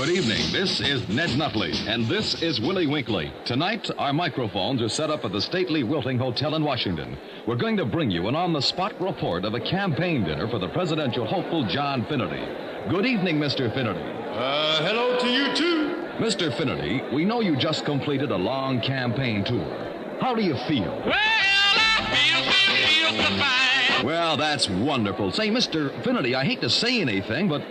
Good evening. This is Ned Nutley, and this is Willie Winkley. Tonight, our microphones are set up at the stately Wilting Hotel in Washington. We're going to bring you an on-the-spot report of a campaign dinner for the presidential hopeful John Finnerty. Good evening, Mr. Finnerty. Hello to you, too. Mr. Finnerty, we know you just completed a long campaign tour. How do you feel? Well, I feel so fine. Well, that's wonderful. Say, Mr. Finnerty, I hate to say anything, but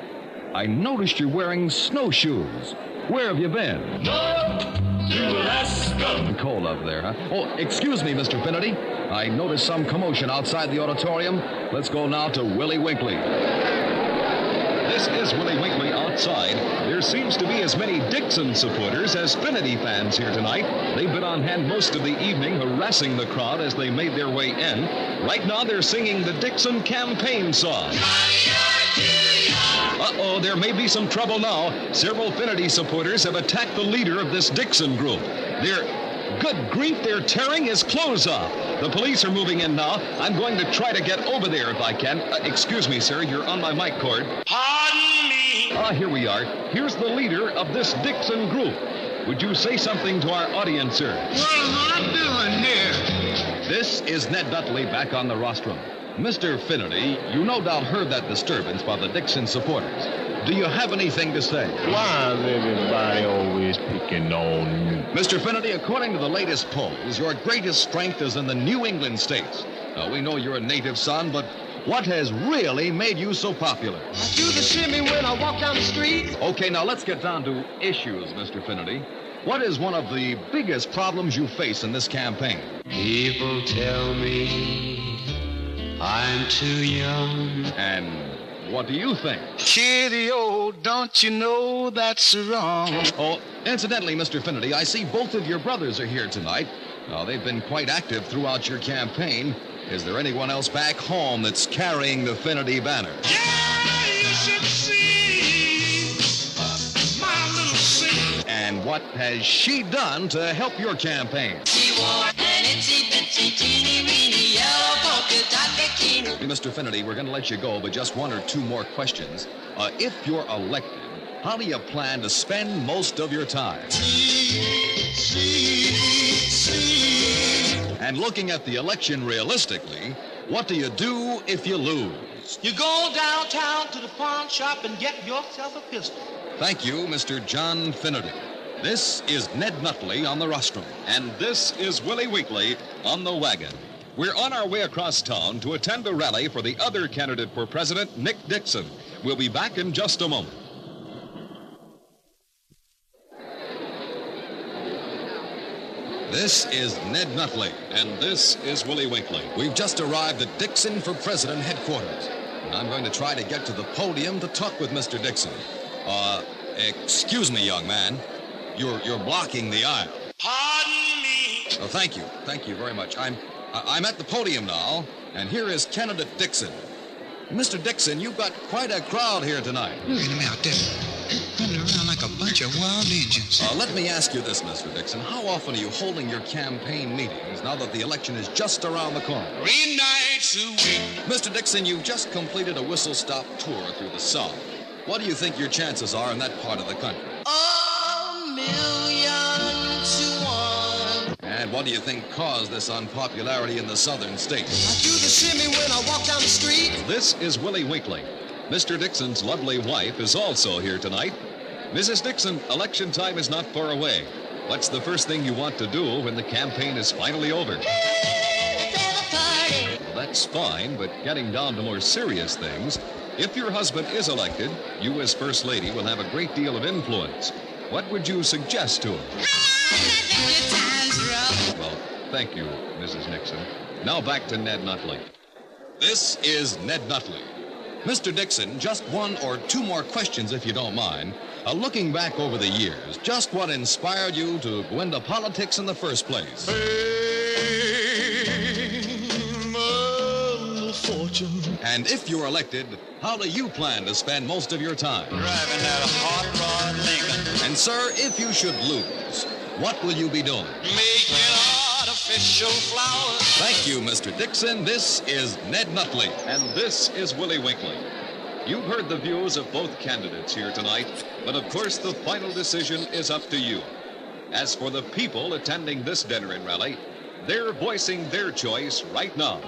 I noticed you're wearing snowshoes. Where have you been? North to Alaska. Cold up there, huh? Oh, excuse me, Mr. Finnerty. I noticed some commotion outside the auditorium. Let's go now to Willie Winkley. This is Willie Winkley outside. There seems to be as many Dixon supporters as Finnerty fans here tonight. They've been on hand most of the evening, harassing the crowd as they made their way in. Right now, they're singing the Dixon campaign song. Uh-oh, there may be some trouble now. Several Finnerty supporters have attacked the leader of this Dixon group. Good grief, they're tearing his clothes off. The police are moving in now. I'm going to try to get over there if I can. Excuse me, sir, you're on my mic cord. Pardon me. Here we are. Here's the leader of this Dixon group. Would you say something to our audience, sir? What am I doing here? This is Ned Nutley back on the rostrum. Mr. Finnerty, you no doubt heard that disturbance by the Dixon supporters. Do you have anything to say? Why is everybody always picking on me? Mr. Finnerty, according to the latest polls, your greatest strength is in the New England states. Now, we know you're a native son, but what has really made you so popular? I do the shimmy when I walk down the street. Okay, now let's get down to issues, Mr. Finnerty. What is one of the biggest problems you face in this campaign? People tell me I'm too young. And what do you think? Kitty, oh, don't you know that's wrong? Oh, incidentally, Mr. Finnerty, I see both of your brothers are here tonight. Now, they've been quite active throughout your campaign. Is there anyone else back home that's carrying the Finnerty banner? Yeah, you should see my little sister. And what has she done to help your campaign? She wore an itsy-bitsy teeny-weeny yellow polka dot bikini. Mr. Finnerty, we're going to let you go, but just one or two more questions. If you're elected, how do you plan to spend most of your time? And looking at the election realistically, what do you do if you lose? You go downtown to the pawn shop and get yourself a pistol. Thank you, Mr. John Finnerty. This is Ned Nutley on the rostrum. And this is Willie Winkley on the wagon. We're on our way across town to attend a rally for the other candidate for president, Nick Dixon. We'll be back in just a moment. This is Ned Nutley. And this is Willie Winkley. We've just arrived at Dixon for President headquarters. And I'm going to try to get to the podium to talk with Mr. Dixon. Excuse me, young man. You're blocking the aisle. Pardon me. Oh, thank you. Thank you very much. I'm at the podium now, and here is candidate Dixon. Mr. Dixon, you've got quite a crowd here tonight. Look at them out there, running around like a bunch of wild Indians. Let me ask you this, Mr. Dixon. How often are you holding your campaign meetings now that the election is just around the corner? 3 nights a week. Mr. Dixon, you've just completed a whistle-stop tour through the South. What do you think your chances are in that part of the country? 1,000,000 to 1. And what do you think caused this unpopularity in the southern states? I do the shimmy when I walk down the street. This is Willie Winkley. Mr. Dixon's lovely wife is also here tonight. Mrs. Dixon, election time is not far away. What's the first thing you want to do when the campaign is finally over? Let's have a party. Well, that's fine, but getting down to more serious things, if your husband is elected, you as First Lady will have a great deal of influence. What would you suggest to him? Your time's rough. Well, thank you, Mrs. Nixon. Now back to Ned Nutley. This is Ned Nutley. Mr. Dixon, just one or two more questions, if you don't mind. Looking back over the years, just what inspired you to go into politics in the first place? Fortune. And if you're elected, how do you plan to spend most of your time? Driving that hot rod Lincoln. And, sir, if you should lose, what will you be doing? Making artificial flowers. Thank you, Mr. Dixon. This is Ned Nutley. And this is Willie Winkley. You've heard the views of both candidates here tonight, but of course the final decision is up to you. As for the people attending this dinner and rally, they're voicing their choice right now.